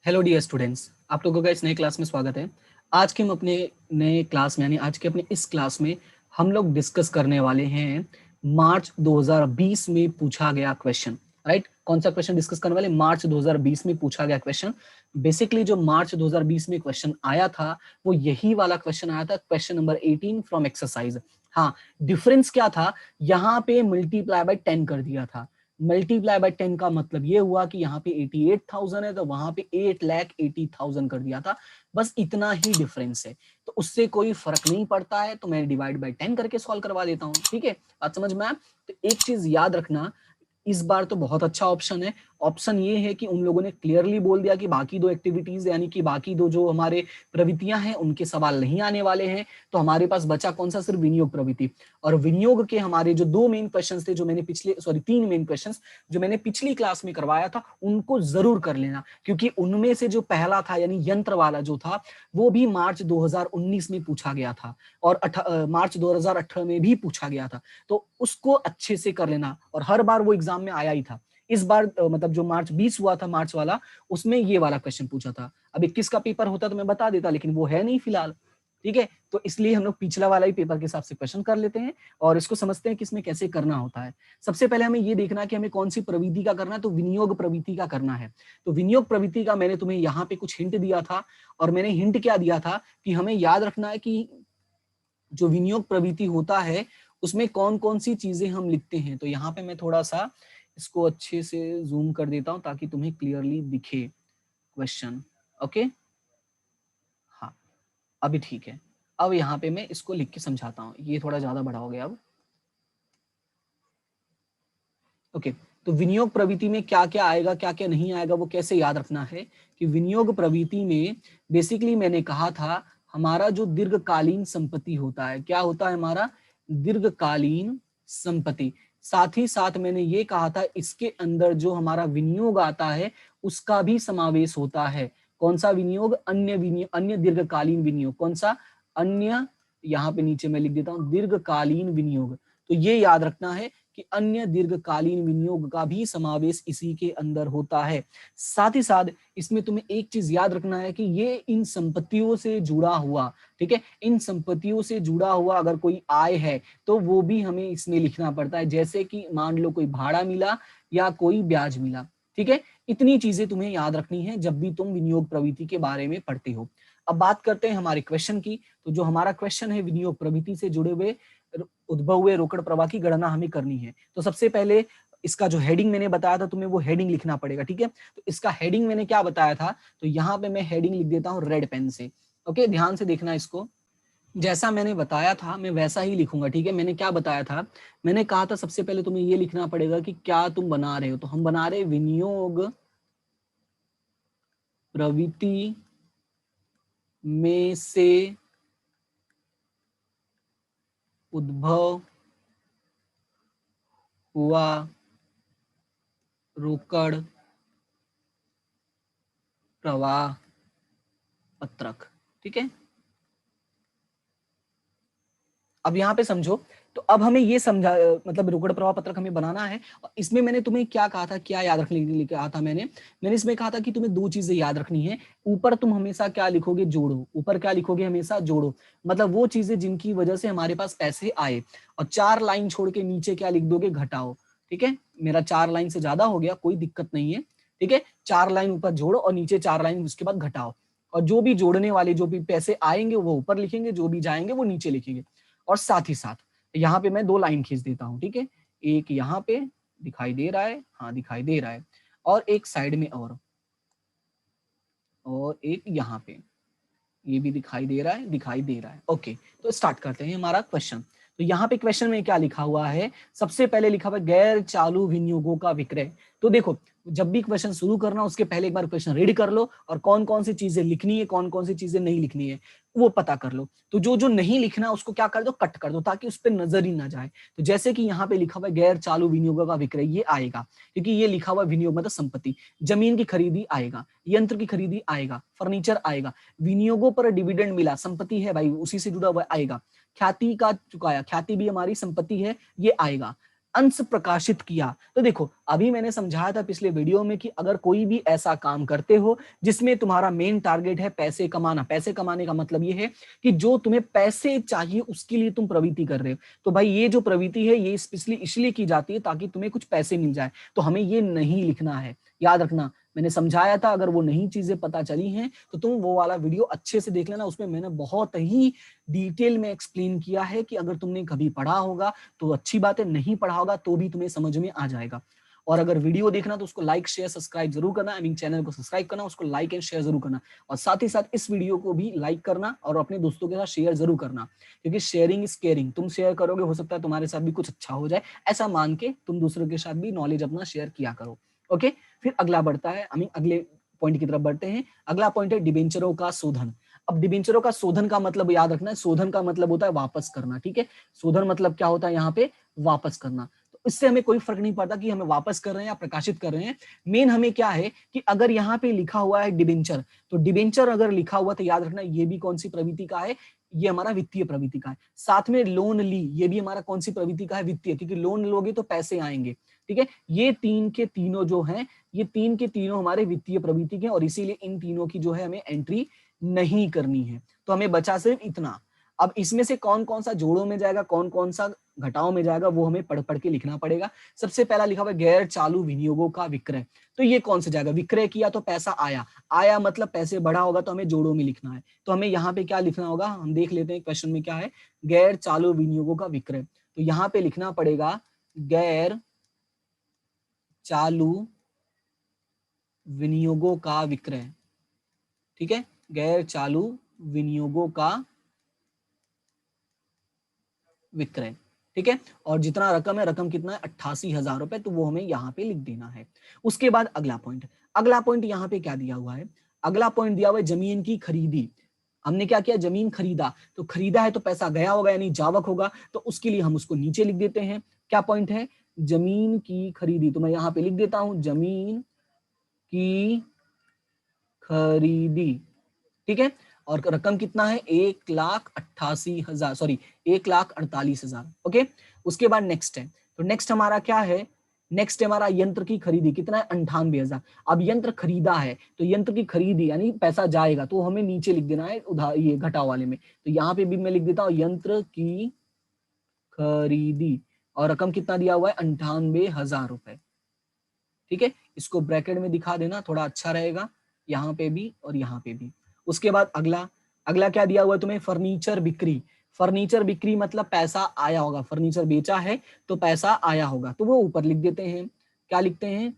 Hello dear students, आप लोगों का इस नए क्लास में स्वागत है। आज के हम अपने नए क्लास में यानी आज के अपने इस क्लास में हम लोग डिस्कस करने वाले हैं मार्च 2020 में पूछा गया क्वेश्चन। राइट, कौन सा क्वेश्चन डिस्कस करने वाले? मार्च 2020 में पूछा गया क्वेश्चन। बेसिकली जो मार्च 2020 में क्वेश्चन आया था वो यही वाला क्वेश्चन आया था, क्वेश्चन नंबर 18 फ्रॉम एक्सरसाइज। हाँ, डिफरेंस क्या था, यहाँ पे मल्टीप्लाई बाय 10 कर दिया था। मल्टीप्लाई बाय 10 का मतलब ये हुआ कि यहाँ पे 88,000 है तो वहां पे 8,80,000 कर दिया था। बस इतना ही डिफरेंस है, तो उससे कोई फर्क नहीं पड़ता है, तो मैं डिवाइड बाय 10 करके सॉल्व करवा देता हूँ। ठीक है, बात समझ में आया? तो एक चीज याद रखना, इस बार तो बहुत अच्छा ऑप्शन है। ऑप्शन ये है कि उन लोगों ने क्लियरली बोल दिया कि बाकी दो एक्टिविटीज यानी कि बाकी दो जो हमारे प्रवृत्तियां हैं उनके सवाल नहीं आने वाले हैं। तो हमारे पास बचा कौन सा? सिर्फ विनियोग प्रवृत्ति। और विनियोग के हमारे जो दो मेन क्वेश्चंस थे, जो मैंने तीन मेन क्वेश्चंस जो मैंने पिछली क्लास में करवाया था, उनको जरूर कर लेना, क्योंकि उनमें से जो पहला था यानी यंत्र वाला जो था वो भी मार्च 2019 में पूछा गया था और मार्च 2018 में भी पूछा गया था। तो उसको अच्छे से कर लेना, और हर बार वो एग्जाम में आया ही था। इस बार मतलब जो मार्च 20 हुआ था, मार्च वाला, उसमें ये वाला क्वेश्चन पूछा था। अब 21 का पेपर होता तो मैं बता देता, लेकिन वो है नहीं फिलहाल। ठीक है, तो इसलिए हम लोग पिछला वाला ही पेपर के हिसाब से क्वेश्चन कर लेते हैं और इसको समझते हैं कि इसमें कैसे करना होता है। सबसे पहले हमें ये देखना है कि हमें कौन सी प्रवृत्ति का करना है, तो विनियोग प्रवृत्ति का करना है। तो विनियोग प्रवृत्ति का मैंने तुम्हें यहाँ पे कुछ हिंट दिया था, और मैंने हिंट क्या दिया था कि हमें याद रखना है कि जो विनियोग प्रवृत्ति होता है उसमें कौन कौन सी चीजें हम लिखते हैं। तो यहाँ पे मैं थोड़ा सा इसको अच्छे से जूम कर देता हूं ताकि तुम्हें क्लियरली दिखे क्वेश्चन। ओके, हाँ, अभी ठीक है। अब यहाँ पे मैं इसको लिख के समझाता हूँ, ये थोड़ा ज्यादा बड़ा हो गया अब। ओके, तो विनियोग प्रवृत्ति में क्या क्या आएगा क्या क्या नहीं आएगा वो कैसे याद रखना है कि विनियोग प्रवृत्ति में बेसिकली मैंने कहा था हमारा जो दीर्घकालीन संपत्ति होता है, क्या होता है हमारा? दीर्घकालीन संपत्ति। साथ ही साथ मैंने ये कहा था इसके अंदर जो हमारा विनियोग आता है उसका भी समावेश होता है। कौन सा विनियोग? अन्य विनियोग, अन्य दीर्घकालीन विनियोग। कौन सा? अन्य, यहाँ पे नीचे मैं लिख देता हूँ दीर्घकालीन विनियोग। तो ये याद रखना है कि अन्य दीर्घकालीन विनियोग का भी समावेश इसी के अंदर होता है। साथ ही साथ इसमें तुम्हें एक चीज याद रखना है कि ये इन संपत्तियों से जुड़ा हुआ, ठीक है, इन संपत्तियों से जुड़ा हुआ अगर कोई आय है तो वो भी हमें इसमें लिखना पड़ता है। जैसे कि मान लो कोई भाड़ा मिला या कोई ब्याज मिला। ठीक है, इतनी चीजें तुम्हें याद रखनी है जब भी तुम विनियोग प्रवृत्ति के बारे में पढ़ते हो। अब बात करते हैं हमारे क्वेश्चन की। तो जो हमारा क्वेश्चन है विनियोग प्रवृत्ति से जुड़े हुए उद्भव हुए रोकड़ प्रवाह की गणना हमें करनी है। तो सबसे पहले इसका जो हेडिंग मैंने बताया था तुम्हें, वो हेडिंग लिखना पड़ेगा। ठीक है, तो इसका हेडिंग मैंने क्या बताया था, तो यहाँ पे मैं हेडिंग लिख देता हूँ रेड पेन से। ओके, ध्यान से देखना इसको। जैसा मैंने बताया था मैं वैसा ही लिखूंगा। ठीक है, मैंने क्या बताया था? मैंने कहा था सबसे पहले तुम्हें ये लिखना पड़ेगा कि क्या तुम बना रहे हो। तो हम बना रहे विनियोग प्रवृत्ति में से उद्भव हुआ रोकड़ प्रवाह पत्रक। ठीक है, अब यहाँ पे समझो। तो अब हमें ये समझा, मतलब रोकड़ प्रवाह पत्रक हमें बनाना है। और इसमें मैंने तुम्हें क्या कहा था, क्या याद रखने के लिए कहा था मैंने इसमें कहा था कि तुम्हें दो चीजें याद रखनी है। ऊपर तुम हमेशा क्या लिखोगे? जोड़ो। ऊपर क्या लिखोगे? हमेशा जोड़ो, मतलब वो चीजें जिनकी वजह से हमारे पास पैसे आए। और 4 लाइन छोड़ के नीचे क्या लिख दोगे? घटाओ। ठीक है, मेरा 4 लाइन से ज्यादा हो गया, कोई दिक्कत नहीं है। ठीक है, 4 लाइन ऊपर जोड़ो और नीचे 4 लाइन उसके बाद घटाओ। और जो भी जोड़ने वाले जो भी पैसे आएंगे वो ऊपर लिखेंगे, जो भी जाएंगे वो नीचे लिखेंगे। और साथ ही साथ यहाँ पे मैं 2 लाइन खींच देता हूँ। ठीक है, एक यहाँ पे दिखाई दे रहा है, हाँ दिखाई दे रहा है, और एक साइड में और एक यहाँ पे, ये भी दिखाई दे रहा है, दिखाई दे रहा है। ओके, तो स्टार्ट करते हैं हमारा क्वेश्चन। तो यहाँ पे क्वेश्चन में क्या लिखा हुआ है? सबसे पहले लिखा हुआ है गैर चालू विनियोगों का विक्रय। तो देखो, जब भी क्वेश्चन शुरू करना उसके पहले एक बार क्वेश्चन रीड कर लो, और कौन कौन सी चीजें लिखनी है कौन कौन सी चीजें नहीं लिखनी है वो पता कर लो। तो जो जो नहीं लिखना उसको क्या कर दो? कट कर दो, ताकि उस पर नजर ही ना जाए। तो जैसे कि यहाँ पे लिखा हुआ है गैर चालू विनियोगों का विक्रय, ये आएगा क्योंकि ये लिखा हुआ विनियोग मतलब संपत्ति। जमीन की खरीदी आएगा, यंत्र की खरीदी आएगा, फर्नीचर आएगा। विनियोगों पर डिविडेंड मिला, संपत्ति है भाई, उसी से जुड़ा हुआ आएगा। ख्याति का चुकाया, ख्याति भी हमारी संपत्ति है, ये आएगा। अंश प्रकाशित किया। तो देखो अभी मैंने समझाया था पिछले वीडियो में कि अगर कोई भी ऐसा काम करते हो जिसमें तुम्हारा मेन टारगेट है पैसे कमाना, पैसे कमाने का मतलब ये है कि जो तुम्हें पैसे चाहिए उसके लिए तुम प्रवृत्ति कर रहे हो, तो भाई ये जो प्रवृत्ति है ये स्पेशली इसलिए की जाती है ताकि तुम्हें कुछ पैसे मिल जाए, तो हमें ये नहीं लिखना है, याद रखना। मैंने समझाया था, अगर वो नई चीजें पता चली हैं तो तुम वो वाला वीडियो अच्छे से देख लेना, उसमें मैंने बहुत ही डिटेल में एक्सप्लेन किया है कि अगर तुमने कभी पढ़ा होगा तो अच्छी बात है, नहीं पढ़ा होगा तो भी तुम्हें समझ में आ जाएगा। और अगर वीडियो देखना तो उसको लाइक शेयर सब्सक्राइब जरूर करना, आई मीन चैनल को सब्सक्राइब करना, उसको लाइक एंड शेयर जरूर करना, और साथ ही साथ इस वीडियो को भी लाइक करना और अपने दोस्तों के साथ शेयर जरूर करना, क्योंकि शेयरिंग इज केयरिंग। तुम शेयर करोगे, हो सकता है तुम्हारे साथ भी कुछ अच्छा हो जाए, ऐसा मान के तुम दूसरों के साथ भी नॉलेज अपना शेयर किया करो। ओके, फिर अगला बढ़ता है, अगले पॉइंट की तरफ बढ़ते हैं। अगला पॉइंट है डिबेंचरों का शोधन। अब डिबेंचरों का शोधन का मतलब याद रखना है, शोधन का मतलब होता है वापस करना, ठीक है। शोधन मतलब क्या होता है यहाँ पे, वापस करना। तो इससे हमें कोई फर्क नहीं पड़ता कि हमें वापस कर रहे हैं या प्रकाशित कर रहे हैं, मेन हमें क्या है कि अगर यहाँ पे लिखा हुआ है डिबेंचर, तो डिबेंचर अगर लिखा हुआ तो याद रखना ये भी कौन सी प्रवृत्ति का है, ये हमारा वित्तीय प्रवृत्ति का है। साथ में लोन ली, ये भी हमारा कौन सी प्रवृत्ति का है, वित्तीय, क्योंकि लोन लोगे तो पैसे आएंगे, ठीक है। ये तीन के तीनों जो हैं, ये तीन के तीनों हमारे वित्तीय प्रवृत्ति के, और इसीलिए इन तीनों की जो है हमें एंट्री नहीं करनी है। तो हमें बचा सिर्फ इतना। अब इसमें से कौन कौन सा जोड़ों में जाएगा, कौन कौन सा घटाओं में जाएगा, वो हमें पढ़ पढ़ के लिखना पड़ेगा। सबसे पहला लिखा हुआ है गैर चालू विनियोगों का विक्रय, तो ये कौन सा जाएगा, विक्रय किया तो पैसा आया, आया मतलब पैसे बढ़ा होगा, तो हमें जोड़ों में लिखना है। तो हमें यहाँ पे क्या लिखना होगा, हम देख लेते हैं क्वेश्चन में क्या है, गैर चालू विनियोगों का विक्रय। तो यहाँ पे लिखना पड़ेगा गैर चालू विनियोगों का विक्रय, ठीक है, गैर चालू विनियोगों का विक्रय, ठीक है। और जितना रकम है, रकम कितना है, 88,000 रुपए, तो वो हमें यहाँ पे लिख देना है। उसके बाद अगला पॉइंट, अगला पॉइंट यहाँ पे क्या दिया हुआ है, अगला पॉइंट दिया हुआ है जमीन की खरीदी। हमने क्या किया, जमीन खरीदा, तो खरीदा है तो पैसा गया होगा यानी जावक होगा, तो उसके लिए हम उसको नीचे लिख देते हैं। क्या पॉइंट है, जमीन की खरीदी, तो मैं यहाँ पे लिख देता हूं जमीन की खरीदी, ठीक है। और रकम कितना है, 1,88,000, सॉरी 1,48,000, ओके। उसके बाद नेक्स्ट है, तो नेक्स्ट हमारा क्या है, नेक्स्ट हमारा यंत्र की खरीदी, कितना है, 98,000। अब यंत्र खरीदा है तो यंत्र की खरीदी यानी पैसा जाएगा, तो हमें नीचे लिख देना है उधार, ये घटाव वाले में। तो यहाँ पे भी मैं लिख देता हूँ यंत्र की खरीदी, और रकम कितना दिया हुआ है, 98,000 रुपए, ठीक है। इसको ब्रैकेट में दिखा देना, थोड़ा अच्छा रहेगा, यहाँ पे भी और यहाँ पे भी। उसके बाद अगला, अगला क्या दिया हुआ है तुम्हें, फर्नीचर बिक्री। फर्नीचर बिक्री मतलब पैसा आया होगा, फर्नीचर बेचा है तो पैसा आया होगा, तो वो ऊपर लिख देते हैं। क्या लिखते हैं,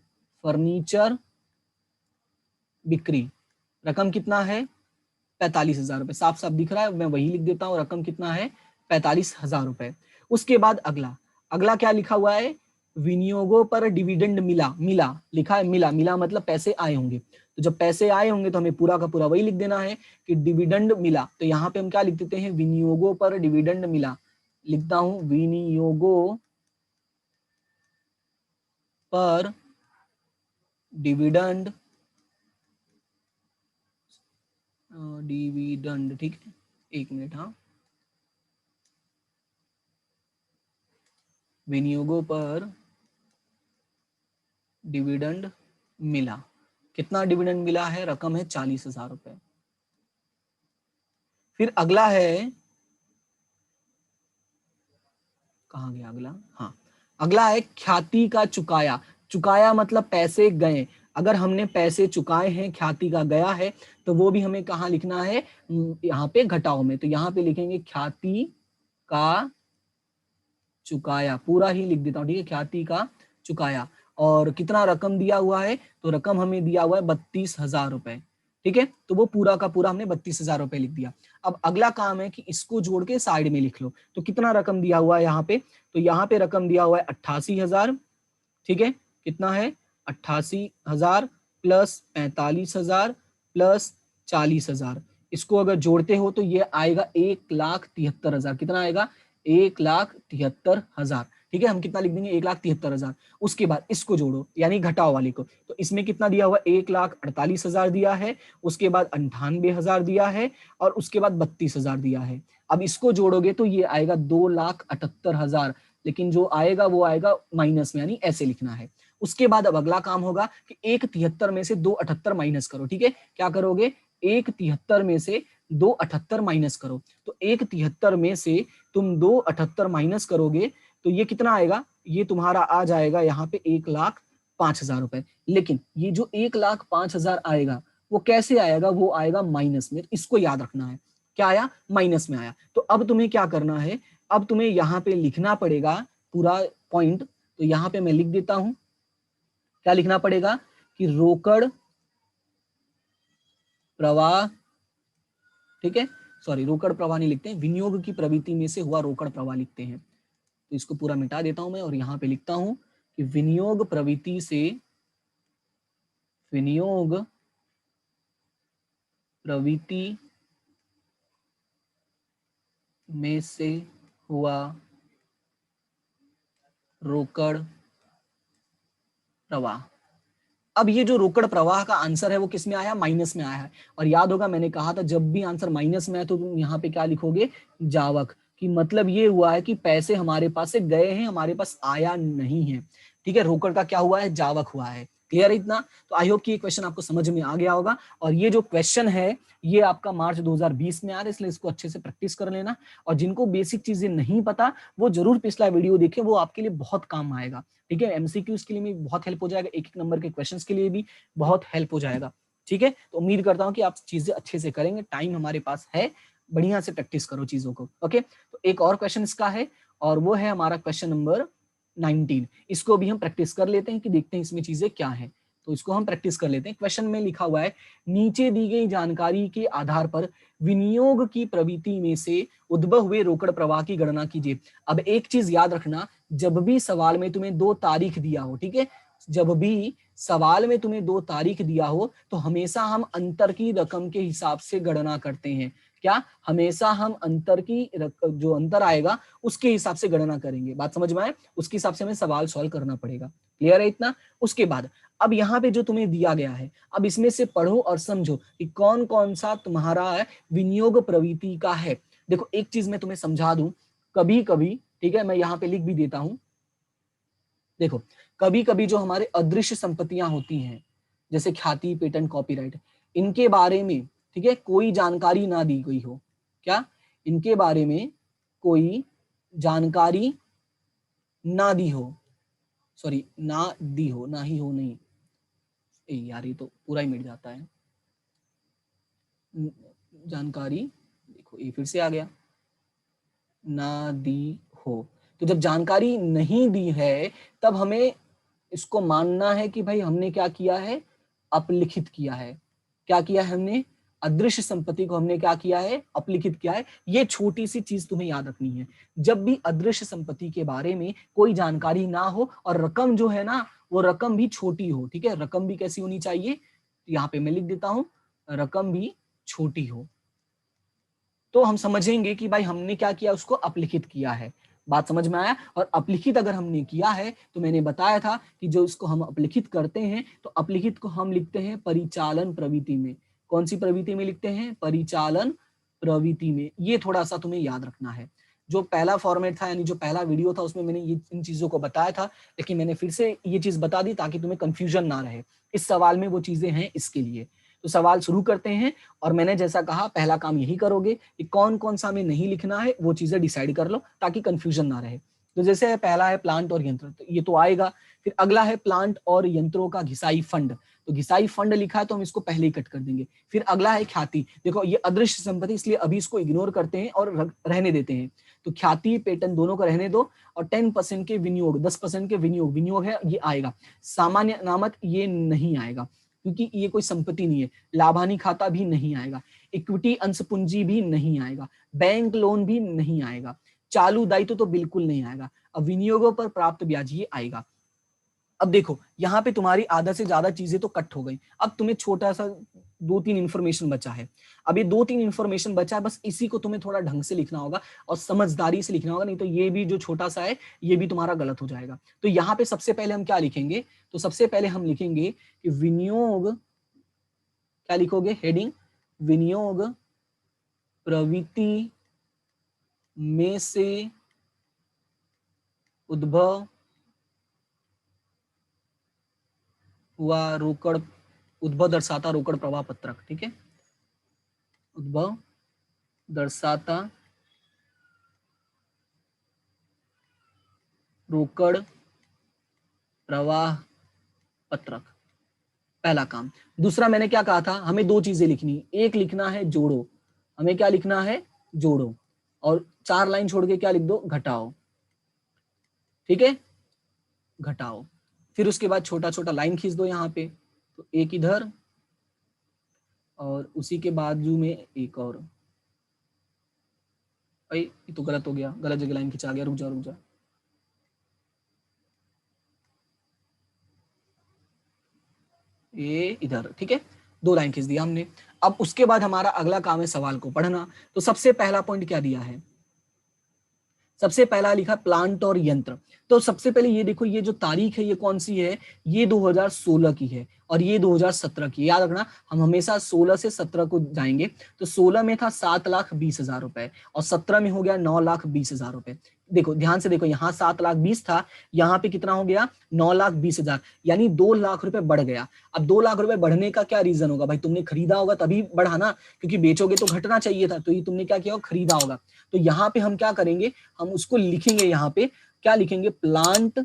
फर्नीचर बिक्री, रकम कितना है, 45,000 रुपए, साफ साफ दिख रहा है, मैं वही लिख देता हूँ, रकम कितना है, 45,000 रुपए। उसके बाद अगला, अगला क्या लिखा हुआ है, विनियोगों पर डिविडेंड मिला, मिला लिखा है, मिला, मिला मतलब पैसे आए होंगे, तो जब पैसे आए होंगे तो हमें पूरा का पूरा वही लिख देना है कि डिविडेंड मिला। तो यहाँ पे हम क्या लिख देते हैं, विनियोगों पर डिविडेंड मिला, लिखता हूं विनियोगों पर डिविडेंड, डिविडेंड, ठीक है, एक मिनट, हाँ, विनियोगों पर डिविडेंड मिला, कितना डिविडेंड मिला है, रकम है 40,000 रुपए। फिर अगला है, कहाँ गया अगला, हाँ, अगला है ख्याति का चुकाया। चुकाया मतलब पैसे गए, अगर हमने पैसे चुकाए हैं, ख्याति का गया है, तो वो भी हमें कहाँ लिखना है, यहाँ पे घटाओ में। तो यहाँ पे लिखेंगे ख्याति का चुकाया, पूरा ही लिख देता हूँ, ठीक है, ख्याति का चुकाया। और कितना रकम दिया हुआ है, तो रकम हमें दिया हुआ है 32,000 रुपए, ठीक है। तो वो पूरा का पूरा हमने 32,000 रुपए लिख दिया। अब अगला काम है कि इसको जोड़ के साइड में लिख लो, तो कितना रकम दिया हुआ है यहाँ पे, तो यहाँ पे रकम दिया हुआ है 88,000, ठीक है, कितना है, 88,000 प्लस 45,000 प्लस 40,000, इसको अगर जोड़ते हो तो ये आएगा 1,73,000, कितना आएगा, 1,73,000, ठीक है। हम कितना लिख देंगे, 1,73,000। उसके बाद इसको जोड़ो यानी घटाओ वाले को, तो इसमें कितना दिया हुआ, 1,48,000 दिया है, उसके बाद 98,000 दिया है, और उसके बाद 32,000 दिया है। अब इसको जोड़ोगे तो ये आएगा 2,78,000, लेकिन जो आएगा वो आएगा माइनस में, यानी ऐसे लिखना है। उसके बाद अब अगला काम होगा कि 173 में से 278 माइनस करो। ठीक है, क्या करोगे, 173 में से 278 माइनस करो। तो 173 में से तुम 278 माइनस करोगे तो ये कितना आएगा, ये तुम्हारा आ जाएगा यहाँ पे 1,05,000 रुपए। लेकिन ये जो 1,05,000 आएगा वो कैसे आएगा, वो आएगा माइनस में। इसको याद रखना है, क्या आया, माइनस में आया। तो अब तुम्हें क्या करना है, अब तुम्हें यहाँ पे लिखना पड़ेगा पूरा पॉइंट। तो यहाँ पे मैं लिख देता हूं, क्या लिखना पड़ेगा कि रोकड़ प्रवाह, ठीक है, सॉरी रोकड़ प्रवाह नहीं लिखते हैं, विनियोग की प्रवृत्ति में से हुआ रोकड़ प्रवाह लिखते हैं। तो इसको पूरा मिटा देता हूं मैं और यहाँ पे लिखता हूं कि विनियोग प्रवृत्ति से, विनियोग प्रवृत्ति में से हुआ रोकड़ प्रवाह। अब ये जो रोकड़ प्रवाह का आंसर है वो किस में आया, माइनस में आया है। और याद होगा मैंने कहा था जब भी आंसर माइनस में आए तो तुम यहाँ पे क्या लिखोगे, जावक। कि मतलब ये हुआ है कि पैसे हमारे पास से गए हैं, हमारे पास आया नहीं है। ठीक है, रोकड़ का क्या हुआ है, जावक हुआ है। क्लियर है इतना? तो आई होप कि ये क्वेश्चन आपको समझ में आ गया होगा। और ये जो क्वेश्चन है ये आपका मार्च 2020 में आ रहा है, इसलिए इसको अच्छे से प्रैक्टिस कर लेना। और जिनको बेसिक चीजें नहीं पता वो जरूर पिछला वीडियो देखें, वो आपके लिए बहुत काम आएगा। ठीक है, एमसीक्यूज के लिए भी बहुत हेल्प हो जाएगा, एक एक नंबर के क्वेश्चंस के लिए भी बहुत हेल्प हो जाएगा। ठीक है, तो उम्मीद करता हूं कि आप चीजें अच्छे से करेंगे, टाइम हमारे पास है, बढ़िया से प्रैक्टिस करो चीजों को। ओके, तो एक और क्वेश्चन इसका है और वो है हमारा क्वेश्चन नंबर 19। इसको भी हम प्रैक्टिस कर लेते हैं कि देखते हैं इसमें चीजें क्या है। तो इसको हम प्रैक्टिस कर लेते हैं। क्वेश्चन में लिखा हुआ है, नीचे दी गई जानकारी के आधार पर विनियोग की प्रवृत्ति में से उद्भव हुए रोकड़ प्रवाह की गणना कीजिए। अब एक चीज याद रखना, जब भी सवाल में तुम्हें 2 तारीख दिया हो, ठीक है, जब भी सवाल में तुम्हें 2 तारीख दिया हो तो हमेशा हम अंतर की रकम के हिसाब से गणना करते हैं। क्या, हमेशा हम अंतर की जो अंतर आएगा उसके हिसाब से गणना करेंगे। बात समझ में आए, उसके हिसाब से हमें सवाल सॉल्व करना पड़ेगा। क्लियर है इतना? उसके बाद अब यहाँ पे जो तुम्हें दिया गया है, अब इसमें से पढ़ो और समझो कि कौन कौन सा तुम्हारा विनियोग प्रवृत्ति का है। देखो एक चीज मैं तुम्हें समझा दूं, कभी कभी, ठीक है, मैं यहाँ पे लिख भी देता हूं। देखो कभी कभी जो हमारे अदृश्य संपत्तियां होती हैं, जैसे ख्याति, पेटेंट, कॉपीराइट, इनके बारे में, ठीक है, कोई जानकारी ना दी गई हो, क्या, इनके बारे में कोई जानकारी ना दी हो, सॉरी ना दी हो, ना ही हो नहीं, यार ये तो पूरा ही मिट जाता है, जानकारी, देखो ये फिर से आ गया, ना दी हो। तो जब जानकारी नहीं दी है तब हमें इसको मानना है कि भाई हमने क्या किया है, अपलिखित किया है। क्या किया है हमने, अदृश्य संपत्ति को हमने क्या किया है, अपलिखित किया है। ये छोटी सी चीज तुम्हें याद रखनी है, जब भी अदृश्य संपत्ति के बारे में कोई जानकारी ना हो और रकम जो है ना वो रकम भी छोटी हो, ठीक है, रकम भी कैसी होनी चाहिए, यहाँ पे मैं लिख देता हूं, रकम भी छोटी हो, तो हम समझेंगे कि भाई हमने क्या किया, उसको अपलिखित किया है। बात समझ में आया? और अपलिखित अगर हमने किया है तो मैंने बताया था कि जो इसको हम अपलिखित करते हैं तो अपलिखित को हम लिखते हैं परिचालन प्रवृत्ति में। कौन सी प्रवृत्ति में लिखते हैं, परिचालन प्रवृत्ति में। ये थोड़ा सा तुम्हें याद रखना है। जो पहला फॉर्मेट था यानी जो पहला वीडियो था उसमें मैंने ये इन चीजों को बताया था, लेकिन मैंने फिर से ये चीज बता दी ताकि तुम्हें कंफ्यूजन ना रहे। इस सवाल में वो चीजें हैं इसके लिए। तो सवाल शुरू करते हैं और मैंने जैसा कहा पहला काम यही करोगे कि कौन कौन सा हमें नहीं लिखना है वो चीजें डिसाइड कर लो ताकि कंफ्यूजन ना रहे। तो जैसे पहला है प्लांट और यंत्र, तो ये तो आएगा। फिर अगला है प्लांट और यंत्रों का घिसाई फंड, तो घिसाई फंड लिखा है तो हम इसको पहले ही कट कर देंगे। फिर अगला है ख्याति, देखो ये अदृश्य संपत्ति इसलिए अभी इसको इग्नोर करते हैं और रहने देते हैं। तो ख्याति पेटेंट दोनों को रहने दो। और 10% के विनियोग, 10% के विनियोग, विनियोग है ये आएगा। सामान्य अनामत ये नहीं आएगा क्योंकि ये कोई संपत्ति नहीं है। लाभानी खाता भी नहीं आएगा, इक्विटी अंश पूंजी भी नहीं आएगा, बैंक लोन भी नहीं आएगा, चालू दायित्व तो बिल्कुल नहीं आएगा। अब विनियोगों पर प्राप्त ब्याज ये आएगा। अब देखो यहाँ पे तुम्हारी आधा से ज्यादा चीजें तो कट हो गई, अब तुम्हें छोटा सा 2-3 इंफॉर्मेशन बचा है। अब ये 2-3 इंफॉर्मेशन बचा है, बस इसी को तुम्हें थोड़ा ढंग से लिखना होगा और समझदारी से लिखना होगा, नहीं तो ये भी जो छोटा सा है ये भी तुम्हारा गलत हो जाएगा। तो यहाँ पे सबसे पहले हम क्या लिखेंगे, तो सबसे पहले हम लिखेंगे कि विनियोग, क्या लिखोगे हेडिंग, विनियोग प्रवृत्ति में से उद्भव हुआ रोकड़, उद्भव दर्शाता रोकड़ प्रवाह पत्रक, ठीक है, उद्भव दर्शाता रोकड़ प्रवाह पत्रक, पहला काम। दूसरा मैंने क्या कहा था, हमें दो चीजें लिखनी, एक लिखना है जोड़ो, हमें क्या लिखना है, जोड़ो, और 4 लाइन छोड़ के क्या लिख दो, घटाओ, ठीक है, घटाओ। फिर उसके बाद छोटा छोटा लाइन खींच दो यहाँ पे, तो एक इधर और उसी के बाजू में एक और, भाई ये तो गलत हो गया, गलत जगह लाइन खिंचा गया, रुक जा रुक जा, ये इधर, ठीक है, 2 लाइन खींच दिया हमने। अब उसके बाद हमारा अगला काम है सवाल को पढ़ना। तो सबसे पहला पॉइंट क्या दिया है, सबसे पहला लिखा प्लांट और यंत्र। तो सबसे पहले ये देखो, ये जो तारीख है ये कौन सी है, ये 2016 की है और ये 2017 की। याद रखना हम हमेशा 16 से 17 को जाएंगे। तो 16 में था 7,20,000 रुपए और 17 में हो गया 9,20,000 रुपए। देखो ध्यान से देखो, यहाँ 7,20,000 था, यहाँ पे कितना हो गया 9,20,000, यानी 2 लाख रुपए बढ़ गया। अब 2 लाख रुपए बढ़ने का क्या रीजन होगा, भाई तुमने खरीदा होगा तभी बढ़ा ना, क्योंकि बेचोगे तो घटना चाहिए था, तो ये तुमने क्या किया होगा, खरीदा होगा। तो यहाँ पे हम क्या करेंगे, हम उसको लिखेंगे, यहाँ पे क्या लिखेंगे, प्लांट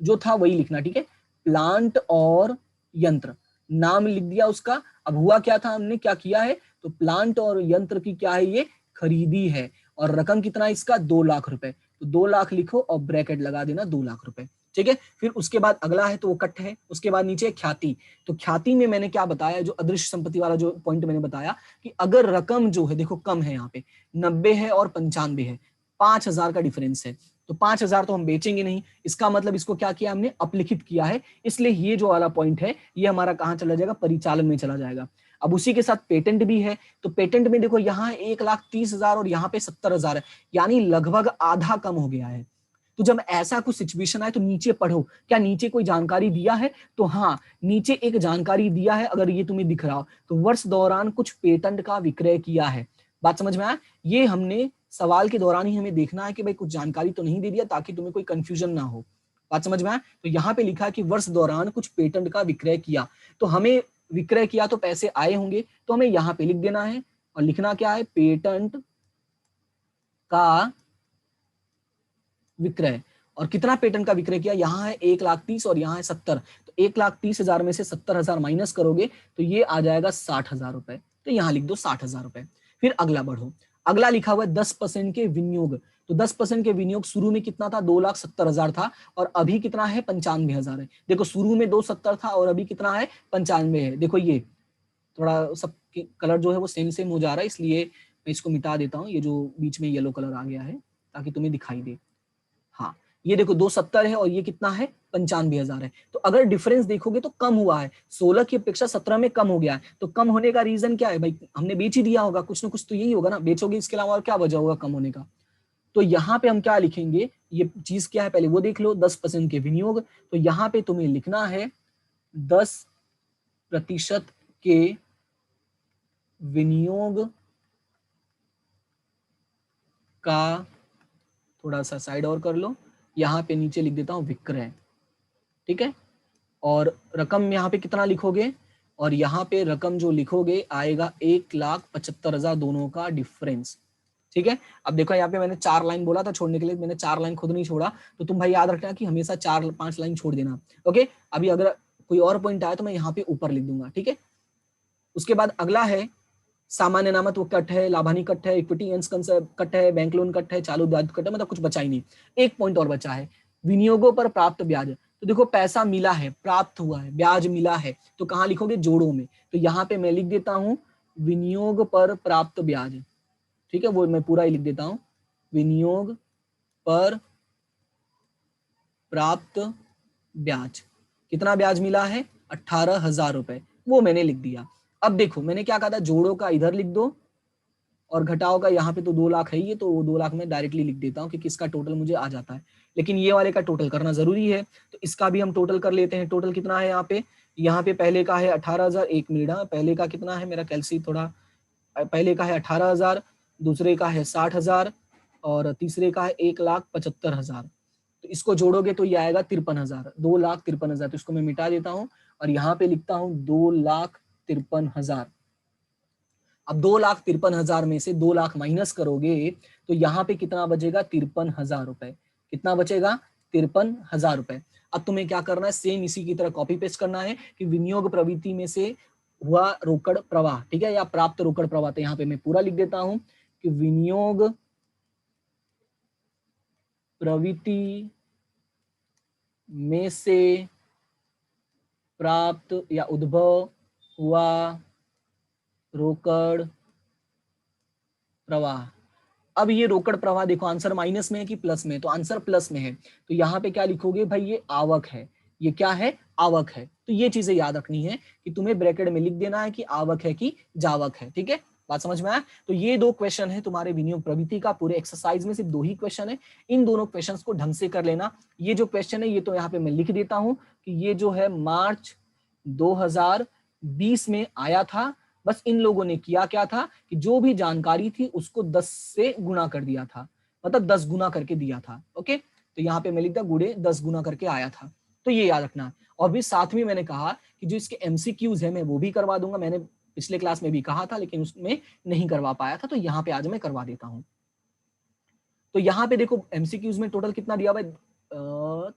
जो था वही लिखना, ठीक है, प्लांट और यंत्र, नाम लिख दिया उसका। अब हुआ क्या था, हमने क्या किया है, तो प्लांट और यंत्र की क्या है, ये खरीदी है, और रकम कितना है इसका, 2 लाख रुपए। तो 2 लाख लिखो और ब्रैकेट लगा देना 2 लाख रुपए, ठीक है। फिर उसके बाद अगला है तो वो कट है, उसके बाद नीचे ख्याति। तो ख्याति में मैंने क्या बताया, जो अदृश्य संपत्ति वाला जो पॉइंट मैंने बताया कि अगर रकम जो है देखो कम है, यहाँ पे 90 है और 95 है, 5,000 का डिफरेंस है, तो 5,000 तो हम बेचेंगे नहीं, इसका मतलब इसको क्या किया हमने, अपलिखित किया है, इसलिए ये जो वाला पॉइंट है ये हमारा कहाँ चला जाएगा, परिचालन में चला जाएगा। अब उसी के साथ पेटेंट भी है, तो पेटेंट में देखो यहाँ 1,30,000 और यहाँ पे 70,000 है, यानी लगभग आधा कम हो गया है। तो जब ऐसा कुछ सिचुएशन आए तो नीचे पढ़ो, क्या नीचे कोई जानकारी दिया है, तो हाँ नीचे एक जानकारी दिया है, अगर ये तुम्हें दिख रहा हो तो वर्ष दौरान कुछ पेटेंट का विक्रय किया है। बात समझ में आया, ये हमने सवाल के दौरान ही हमें देखना है कि भाई कुछ जानकारी तो नहीं दे दिया ताकि तुम्हें कोई कंफ्यूजन ना हो। बात समझ में आया, तो यहाँ पे लिखा है कि वर्ष दौरान कुछ पेटेंट का विक्रय किया, तो हमें विक्रय किया तो पैसे आए होंगे, तो हमें यहाँ पे लिख देना है, और लिखना क्या है, पेटेंट का विक्रय। और कितना पेटेंट का विक्रय किया, यहाँ है 1,30,000 और यहाँ है 70, तो 1,30,000 में से 70,000 माइनस करोगे तो ये आ जाएगा 60,000 रुपए, तो यहाँ लिख दो 60,000 रुपए। फिर अगला बढ़ो, अगला लिखा हुआ है 10% के विनियोग। तो 10% के विनियोग शुरू में कितना था, 2,70,000 था, और अभी कितना है, 95,000 है। देखो शुरू में 270 था और अभी कितना है, 95 है। देखो ये थोड़ा सब कलर जो है वो सेम सेम हो जा रहा है, इसलिए मैं इसको मिटा देता हूँ, ये जो बीच में येलो कलर आ गया है ताकि तुम्हें दिखाई दे। हाँ ये देखो 270 है और ये कितना है, 95,000 है। तो अगर डिफरेंस देखोगे तो कम हुआ है, 16 की अपेक्षा 17 में कम हो गया है। तो कम होने का रीजन क्या है, भाई हमने बेच ही दिया होगा, कुछ ना कुछ तो यही होगा ना, बेचोगे इसके अलावा और क्या वजह होगा कम होने का। तो यहाँ पे हम क्या लिखेंगे, ये चीज क्या है पहले वो देख लो, 10% के विनियोग। तो यहाँ पे तुम्हें लिखना है 10% के विनियोग का, थोड़ा सा साइड और कर लो, यहाँ पे नीचे लिख देता हूँ विक्रय, ठीक है। और रकम यहाँ पे कितना लिखोगे, और यहाँ पे रकम जो लिखोगे आएगा 1,75,000, दोनों का डिफरेंस, ठीक है। अब देखो यहाँ पे मैंने 4 लाइन बोला था छोड़ने के लिए, मैंने 4 लाइन खुद नहीं छोड़ा, तो तुम भाई याद रखना कि हमेशा 4-5 लाइन छोड़ देना, ओके। अभी अगर कोई और पॉइंट आए तो मैं यहाँ पे ऊपर लिख दूंगा, ठीक है। उसके बाद अगला है सामान्य नामत्व कट है, लाभानी कट है, इक्विटी कट है, बैंक लोन कट है, चालू ब्याज कट है, मतलब कुछ बचा ही नहीं। एक पॉइंट और बचा है, विनियोगों पर प्राप्त ब्याज। तो देखो पैसा मिला है, प्राप्त हुआ है, ब्याज मिला है, तो कहाँ लिखोगे, जोड़ों में। तो यहाँ पे मैं लिख देता हूं विनियोग पर प्राप्त ब्याज, ठीक है, वो मैं पूरा ही लिख देता हूं, विनियोग पर प्राप्त ब्याज। कितना ब्याज मिला है, 18,000 रुपए, वो मैंने लिख दिया। अब देखो मैंने क्या कहा था, जोड़ों का इधर लिख दो और घटाओ का यहाँ पे तो 2 लाख है ही, तो 2 लाख में डायरेक्टली लिख देता हूँ क्योंकि इसका टोटल मुझे आ जाता है, लेकिन ये वाले का टोटल करना जरूरी है, तो इसका भी हम टोटल कर लेते हैं। टोटल कितना है यहाँ पे पहले का है 18,000, 1 मिनट, पहले का कितना है, मेरा कैलसी थोड़ा, पहले का है 18,000, दूसरे का है 60,000 और तीसरे का है 1,75,000, तो इसको जोड़ोगे तो ये आएगा 53,000, 2,53,000। तो इसको मैं मिटा देता हूं और यहाँ पे लिखता हूं 2,53,000। अब 2,53,000 में से 2 लाख माइनस करोगे तो यहाँ पे कितना बचेगा? 53,000 रुपए। कितना बचेगा? 53,000 रुपए। अब तुम्हें क्या करना है, सेम इसी की तरह कॉपी पेस्ट करना है कि विनियोग प्रवृत्ति में से हुआ रोकड़ प्रवाह, ठीक है, या प्राप्त रोकड़ प्रवाह। तो यहाँ पे मैं पूरा लिख देता हूं कि विनियोग प्रवृत्ति में से प्राप्त या उद्भव हुआ रोकड़ प्रवाह। अब ये रोकड़ प्रवाह देखो, आंसर माइनस में है कि प्लस में है? तो आंसर प्लस में है। तो यहाँ पे क्या लिखोगे भाई? ये आवक है। ये क्या है? आवक है। तो ये चीजें याद रखनी है कि तुम्हें ब्रैकेट में लिख देना है कि आवक है कि जावक है। ठीक है, बात समझ में आया? तो ये 2 क्वेश्चन है तुम्हारे विनियोग प्रवृत्ति का। पूरे एक्सरसाइज में सिर्फ 2 ही क्वेश्चन है। इन दोनों क्वेश्चन को ढंग से कर लेना। ये जो क्वेश्चन है ये तो यहाँ पे मैं लिख देता हूँ कि ये जो है मार्च 2020 में आया था। बस इन लोगों ने किया क्या था कि जो भी जानकारी थी उसको 10 से गुना कर दिया था, मतलब 10 गुना करके दिया था। ओके, तो यहाँ पे मैं लिखता गुड़े 10 गुना करके आया था। तो ये याद रखना। और भी साथ में मैंने कहा कि जो इसके एमसीक्यूज है मैं वो भी करवा दूंगा। मैंने पिछले क्लास में भी कहा था लेकिन उसमें नहीं करवा पाया था, तो यहाँ पे आज मैं करवा देता हूँ। तो यहाँ पे देखो एमसीक्यूज में टोटल कितना दिया हुआ है?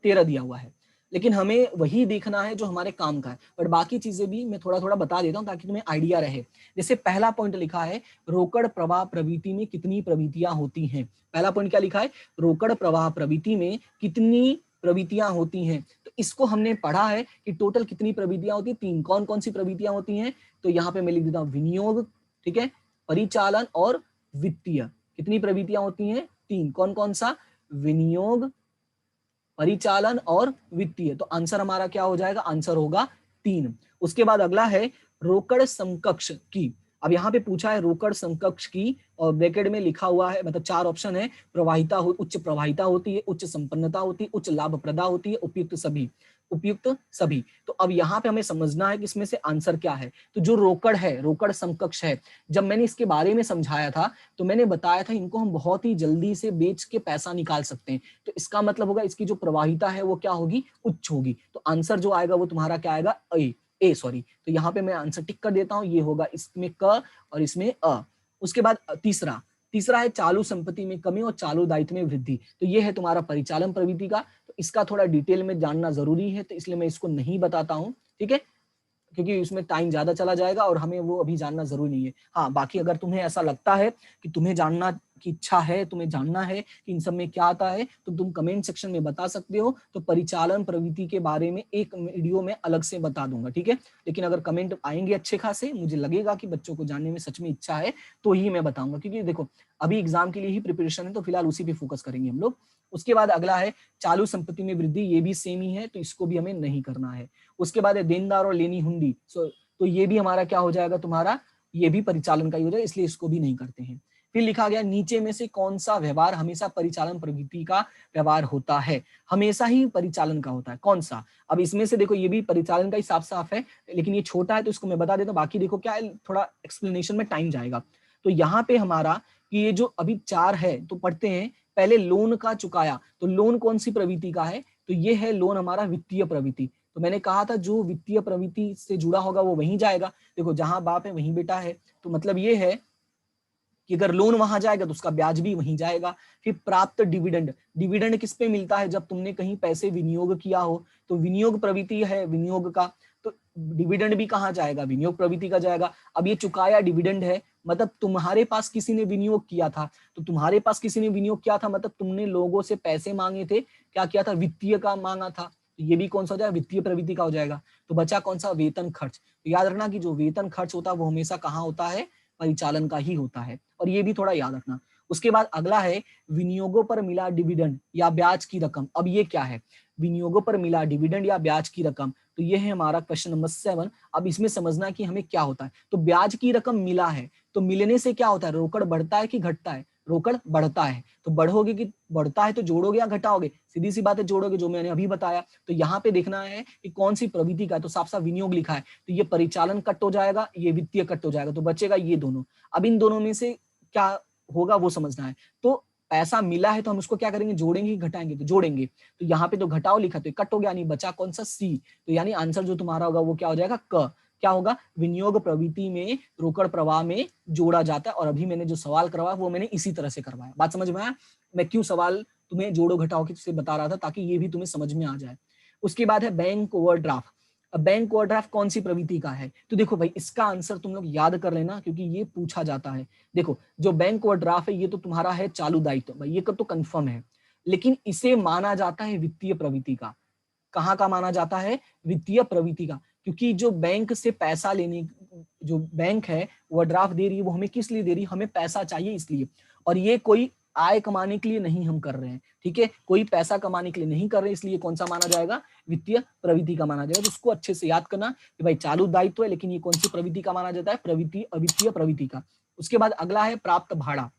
13 दिया हुआ है, लेकिन हमें वही देखना है जो हमारे काम का है। बट बाकी चीजें भी मैं थोड़ा थोड़ा बता देता हूँ ताकि तुम्हें आइडिया रहे। जैसे पहला पॉइंट लिखा है रोकड़ प्रवाह प्रवृत्ति में कितनी प्रवृत्तियां होती हैं। पहला पॉइंट क्या लिखा है? रोकड़ प्रवाह प्रवृत्ति में कितनी प्रवृत्तियां होती हैं। तो इसको हमने पढ़ा है कि टोटल कितनी प्रवृत्तियां होती है? 3। कौन कौन सी प्रवृत्तियां होती हैं? तो यहाँ पे मैं लिख देता हूँ विनियोग, ठीक है, परिचालन और वित्तीय। कितनी प्रवृत्तियां होती हैं? 3। कौन कौन सा? विनियोग, परिचालन और वित्तीय। तो आंसर हमारा क्या हो जाएगा? आंसर होगा 3। उसके बाद अगला है रोकड़ समकक्ष की। अब यहाँ पे पूछा है रोकड़ समकक्ष की और ब्रैकेट में लिखा हुआ है, मतलब 4 ऑप्शन है। प्रवाहिता उच्च प्रवाहिता होती है, उच्च संपन्नता होती है, उच्च लाभप्रदा होती है, उपयुक्त सभी। उपयुक्त सभी। तो अब यहाँ पे हमें समझना है कि इसमें से आंसर क्या है। तो जो रोकड़ है, रोकड़ समकक्ष है, जब मैंने इसके बारे में समझाया था तो मैंने बताया था इनको हम बहुत ही जल्दी से बेच के पैसा निकाल सकते हैं। तो इसका मतलब होगा इसकी जो प्रवाहिता है वो क्या होगी? उच्च होगी। तो आंसर जो आएगा वो तुम्हारा क्या आएगा? सॉरी। तो यहाँ पे मैं आंसर टिक कर देता हूँ, ये होगा इसमें क और इसमें अ। उसके बाद तीसरा है चालू संपत्ति में कमी और चालू दायित्व में वृद्धि। तो ये है तुम्हारा परिचालन प्रवृत्ति का। तो इसका थोड़ा डिटेल में जानना जरूरी है, तो इसलिए मैं इसको नहीं बताता हूँ, ठीक है, क्योंकि उसमें टाइम ज्यादा चला जाएगा और हमें वो अभी जानना जरूरी नहीं है। हाँ, बाकी अगर तुम्हें ऐसा लगता है कि तुम्हें जानना की इच्छा है, तुम्हें जानना है कि इन सब में क्या आता है, तो तुम कमेंट सेक्शन में बता सकते हो। तो परिचालन प्रवृत्ति के बारे में एक वीडियो में अलग से बता दूंगा, ठीक है। लेकिन अगर कमेंट आएंगे अच्छे खासे, मुझे लगेगा कि बच्चों को जानने में सच में इच्छा है, तो ही मैं बताऊंगा। क्योंकि देखो अभी एग्जाम के लिए ही प्रिपरेशन है, तो फिलहाल उसी पे फोकस करेंगे हम लोग। उसके बाद अगला है चालू संपत्ति में वृद्धि, ये भी सेम ही है, तो इसको भी हमें नहीं करना है। उसके बाद है देनदार और लेनी हुंडी। तो ये भी हमारा क्या हो जाएगा? तुम्हारा ये भी परिचालन का ही हो जाएगा, इसलिए इसको भी नहीं करते हैं। फिर लिखा गया नीचे में से कौन सा व्यवहार हमेशा परिचालन प्रवृत्ति का व्यवहार होता है? हमेशा ही परिचालन का होता है, कौन सा? अब इसमें से देखो ये भी परिचालन का ही साफ साफ है, लेकिन ये छोटा है तो इसको मैं बता देता हूँ। बाकी देखो क्या है, थोड़ा एक्सप्लेनेशन में टाइम जाएगा। तो यहाँ पे हमारा कि ये जो अभी 4 है तो पढ़ते हैं। पहले लोन का चुकाया, तो लोन कौन सी प्रवृत्ति का है? तो ये है लोन हमारा वित्तीय प्रवृत्ति। तो मैंने कहा था जो वित्तीय प्रवृत्ति से जुड़ा होगा वो वहीं जाएगा। देखो जहां बाप है वहीं बेटा है, तो मतलब ये है कि अगर लोन वहां जाएगा तो उसका ब्याज भी वहीं जाएगा। फिर प्राप्त डिविडेंड, डिविडेंड किस पे मिलता है? जब तुमने कहीं पैसे विनियोग किया हो, तो विनियोग प्रवृत्ति है विनियोग का, तो डिविडेंड भी कहाँ जाएगा? विनियोग प्रवृत्ति का जाएगा। अब ये चुकाया डिविडेंड है, मतलब तुम्हारे पास किसी ने विनियोग किया था, तो तुम्हारे पास किसी ने विनियोग किया था मतलब तुमने लोगों से पैसे मांगे थे, क्या किया था? वित्तीय का मांगा था। तो ये भी कौन सा हो जाएगा? वित्तीय प्रवृत्ति का हो जाएगा। तो बचा कौन सा? वेतन खर्च। तो याद रखना कि जो वेतन खर्च होता है वो हमेशा कहाँ होता है? परिचालन का ही होता है, और ये भी थोड़ा याद रखना। उसके बाद अगला है विनियोगों पर मिला डिविडेंड या ब्याज की रकम। अब ये क्या है? विनियोगों पर मिला डिविडेंड या ब्याज की रकम, तो ये है हमारा क्वेश्चन नंबर 7। अब इसमें समझना है कि हमें क्या होता है। तो ब्याज की रकम मिला है, तो मिलने से क्या होता है? रोकड़ बढ़ता है कि घटता है? रोकड़ बढ़ता है। तो बढ़ोगे कि बढ़ता है तो जोड़ोगे या घटाओगे? सीधी सी बात है, जोड़ोगे, जो मैंने अभी बताया। तो यहाँ पे देखना है कि कौन सी प्रवृत्ति का है, तो साफ साफ विनियोग लिखा है, तो ये परिचालन कट हो जाएगा, ये वित्तीय कट हो जाएगा, तो बचेगा ये दोनों। अब इन दोनों में से क्या होगा वो समझना है। तो पैसा मिला है तो हम उसको क्या करेंगे, जोड़ेंगे घटाएंगे, तो जोड़ेंगे। तो यहाँ पे तो घटाओ लिखा तो कट हो गया, यानी बचा कौन सा, सी। तो यानी आंसर जो तुम्हारा होगा वो क्या हो जाएगा, क। क्या होगा, विनियोग प्रवृत्ति में रोकड़ प्रवाह में जोड़ा जाता है। और अभी मैंने जो सवाल करवाया वो मैंने इसी तरह से करवाया। बात समझ में आया, मैं क्यों सवाल तुम्हें जोड़ो घटाओ के बता रहा था, ताकि ये भी तुम्हें समझ में आ जाए। उसके बाद है बैंक ओवरड्राफ्ट। अब बैंक ओवरड्राफ्ट कौन सी प्रवृत्ति का है, तो देखो भाई इसका आंसर तुम लोग याद कर लेना, क्योंकि ये पूछा जाता है। देखो जो बैंक ओवरड्राफ्ट है ये तो तुम्हारा है चालू दायित्व, भाई ये तो कंफर्म है, लेकिन इसे माना जाता है वित्तीय प्रवृत्ति का। कहाँ का माना जाता है, वित्तीय प्रवृत्ति का, क्योंकि जो बैंक से पैसा लेने, जो बैंक है ओवरड्राफ्ट दे रही है वो हमें किस लिए दे रही है, हमें पैसा चाहिए इसलिए। और ये कोई आय कमाने के लिए नहीं हम कर रहे हैं, ठीक है, कोई पैसा कमाने के लिए नहीं कर रहे हैं, इसलिए कौन सा माना जाएगा, वित्तीय प्रवृत्ति का माना जाएगा। जिसको अच्छे से याद करना कि भाई चालू दायित्व है, लेकिन ये कौन सी प्रवृत्ति का माना जाता है, प्रवृत्ति, अवित्तीय प्रवृत्ति का। उसके बाद अगला है प्राप्त भाड़ा।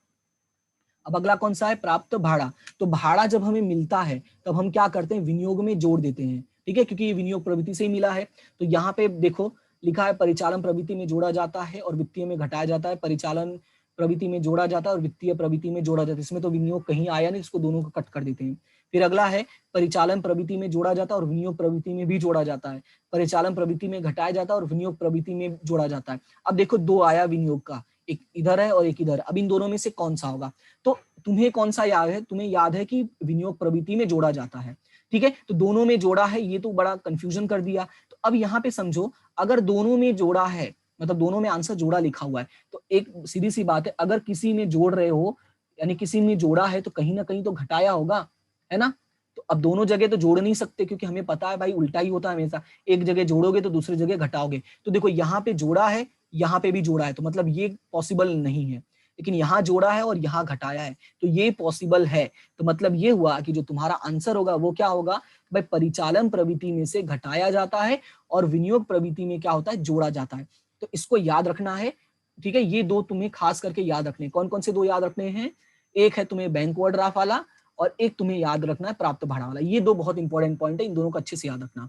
अब अगला कौन सा है, प्राप्त भाड़ा। तो भाड़ा जब हमें मिलता है तब हम क्या करते हैं, विनियोग में जोड़ देते हैं, ठीक है, क्योंकि ये विनियोग प्रवृत्ति से ही मिला है। तो यहाँ पे देखो लिखा है परिचालन प्रवृत्ति में जोड़ा जाता है और वित्तीय में घटाया जाता है, परिचालन प्रवृत्ति में जोड़ा जाता है और वित्तीय प्रवृत्ति में जोड़ा जाता है। इसमें तो विनियोग कहीं आया नहीं, इसको दोनों को कट कर देते हैं। फिर अगला है परिचालन प्रवृत्ति में जोड़ा जाता है और विनियोग प्रवृत्ति में भी जोड़ा जाता है, परिचालन प्रवृत्ति में घटाया जाता है और विनियोग प्रवृत्ति में जोड़ा जाता है। अब देखो दो आया विनियोग का, एक इधर है और एक इधर, अब इन दोनों में से कौन सा होगा, तो तुम्हें कौन सा याद है, तुम्हें याद है कि विनियोग प्रवृत्ति में जोड़ा जाता है, ठीक है, तो दोनों में जोड़ा है, ये तो बड़ा कंफ्यूजन कर दिया। तो अब यहाँ पे समझो, अगर दोनों में जोड़ा है, मतलब दोनों में आंसर जोड़ा लिखा हुआ है, तो एक सीधी सी बात है, अगर किसी में जोड़ रहे हो यानी किसी में जोड़ा है तो कहीं ना कहीं तो घटाया होगा, है ना। तो अब दोनों जगह तो जोड़ नहीं सकते, क्योंकि हमें पता है भाई उल्टा ही होता है हमेशा, एक जगह जोड़ोगे तो दूसरी जगह घटाओगे। तो देखो यहाँ पे जोड़ा है, यहाँ पे भी जोड़ा है, तो मतलब ये पॉसिबल नहीं है, लेकिन यहाँ जोड़ा है और यहाँ घटाया है तो ये पॉसिबल है। तो मतलब ये हुआ कि जो तुम्हारा आंसर होगा वो क्या होगा, भाई परिचालन प्रवृत्ति में से घटाया जाता है और विनियोग प्रवृत्ति में क्या होता है, जोड़ा जाता है। तो इसको याद रखना है, ठीक है, ये दो तुम्हें खास करके याद रखने। कौन कौन से दो याद रखने हैं, एक है तुम्हें बैंक ओवरड्राफ्ट वाला और एक तुम्हें याद रखना है प्राप्त भाड़ा वाला। ये दो बहुत इंपॉर्टेंट पॉइंट है, इन दोनों को अच्छे से याद रखना।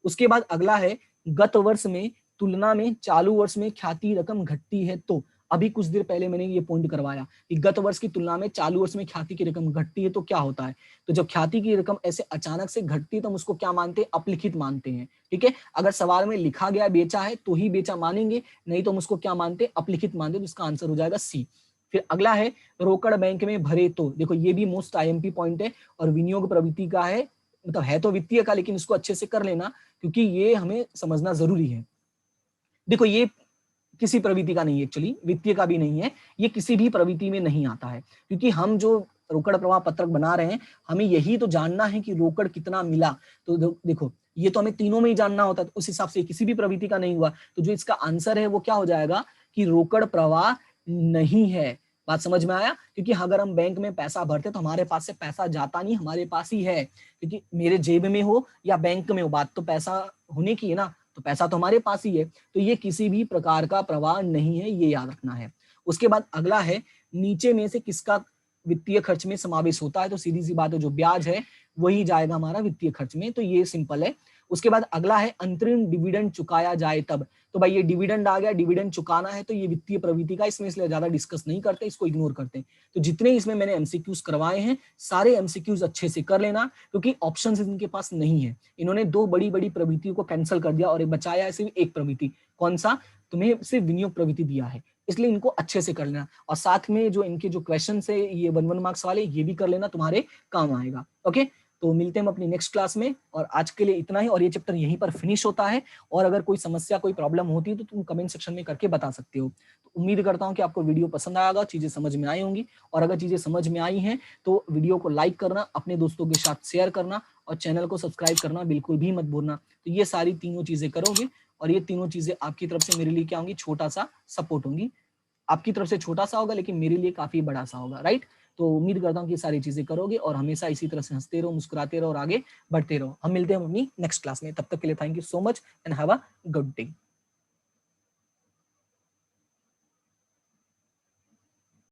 उसके बाद अगला है गत वर्ष में तुलना में चालू वर्ष में ख्याति रकम घटती है तो। अभी कुछ देर पहले मैंने ये पॉइंट करवाया कि गत वर्ष की तुलना में चालू वर्ष में ख्याति की रकम घटती है तो क्या होता है। तो जब ख्याति की रकम ऐसे अचानक से घटती है तो हम उसको क्या मानते हैं, अपलिखित मानते हैं, ठीक है। अगर सवाल में लिखा गया बेचा है तो ही बेचा मानेंगे, नहीं तो हम उसको क्या मानते हैं, अपलिखित मानते हैं। तो इसका आंसर हो जाएगा सी। फिर अगला है रोकड़ बैंक में भरे तो। देखो ये भी मोस्ट आईएमपी पॉइंट है और विनियोग प्रवृत्ति का है, मतलब है तो वित्तीय का, लेकिन इसको अच्छे से कर लेना क्योंकि ये हमें समझना जरूरी है। देखो ये किसी प्रवृत्ति का नहीं है, एक्चुअली वित्तीय का भी नहीं है, ये किसी भी प्रवृत्ति में नहीं आता है, क्योंकि हम जो रोकड़ प्रवाह पत्रक बना रहे हैं हमें यही तो जानना है कि रोकड़ कितना मिला। तो देखो ये तो हमें तीनों में ही जानना होता है, तो उस हिसाब से किसी भी प्रवृत्ति का नहीं हुआ। तो जो इसका आंसर है वो क्या हो जाएगा कि रोकड़ प्रवाह नहीं है। बात समझ में आया, क्योंकि अगर हम बैंक में पैसा भरते तो हमारे पास से पैसा जाता नहीं, हमारे पास ही है, क्योंकि मेरे जेब में हो या बैंक में हो, बात तो पैसा होने की है ना, तो पैसा तो हमारे पास ही है। तो ये किसी भी प्रकार का प्रवाह नहीं है, ये याद रखना है। उसके बाद अगला है नीचे में से किसका वित्तीय खर्च में समावेश होता है। तो सीधी सी बात है, जो ब्याज है वही जाएगा हमारा वित्तीय खर्च में, तो ये सिंपल है। उसके बाद अगला है अंतरिम डिविडेंड चुकाया जाए तब। तो भाई ये डिविडेंड आ गया, डिविडेंड चुकाना है तो ये वित्तीय प्रवृत्ति का, इसमें इसलिए ज्यादा डिस्कस नहीं करते, इसको इग्नोर करते हैं। तो जितने इसमें मैंने एमसीक्यूज करवाए हैं सारे एमसीक्यूज अच्छे से कर लेना, क्योंकि ऑप्शंस इनके पास नहीं है। इन्होंने दो बड़ी बड़ी प्रवृत्तियों को कैंसिल कर दिया और बचाया है सिर्फ एक प्रवृत्ति। कौन सा, तुम्हें सिर्फ विनियोग प्रवृत्ति दिया है, इसलिए इनको अच्छे से कर लेना। और साथ में जो इनके जो क्वेश्चन है ये 1-1 मार्क्स वाले, ये भी कर लेना, तुम्हारे काम आएगा। ओके, तो मिलते हैं हम अपनी नेक्स्ट क्लास में, और आज के लिए इतना ही, और ये चैप्टर यहीं पर फिनिश होता है। और अगर कोई समस्या कोई प्रॉब्लम होती है तो तुम कमेंट सेक्शन में करके बता सकते हो। तो उम्मीद करता हूँ कि आपको वीडियो पसंद आएगा, चीजें समझ में आई होंगी, और अगर चीजें समझ में आई हैं तो वीडियो को लाइक करना, अपने दोस्तों के साथ शेयर करना और चैनल को सब्सक्राइब करना बिल्कुल भी मत भूलना। तो ये सारी तीनों चीजें करोगे और ये तीनों चीजें आपकी तरफ से मेरे लिए क्या होंगी, छोटा सा सपोर्ट होंगी। आपकी तरफ से छोटा सा होगा लेकिन मेरे लिए काफी बड़ा सा होगा, राइट। तो उम्मीद करता हूँ कि सारी चीजें करोगे और हमेशा इसी तरह से हंसते रहो, मुस्कुराते रहो और आगे बढ़ते रहो। हम मिलते हैं अपनी नेक्स्ट क्लास में, तब तक के लिए thank you so much and have a good day.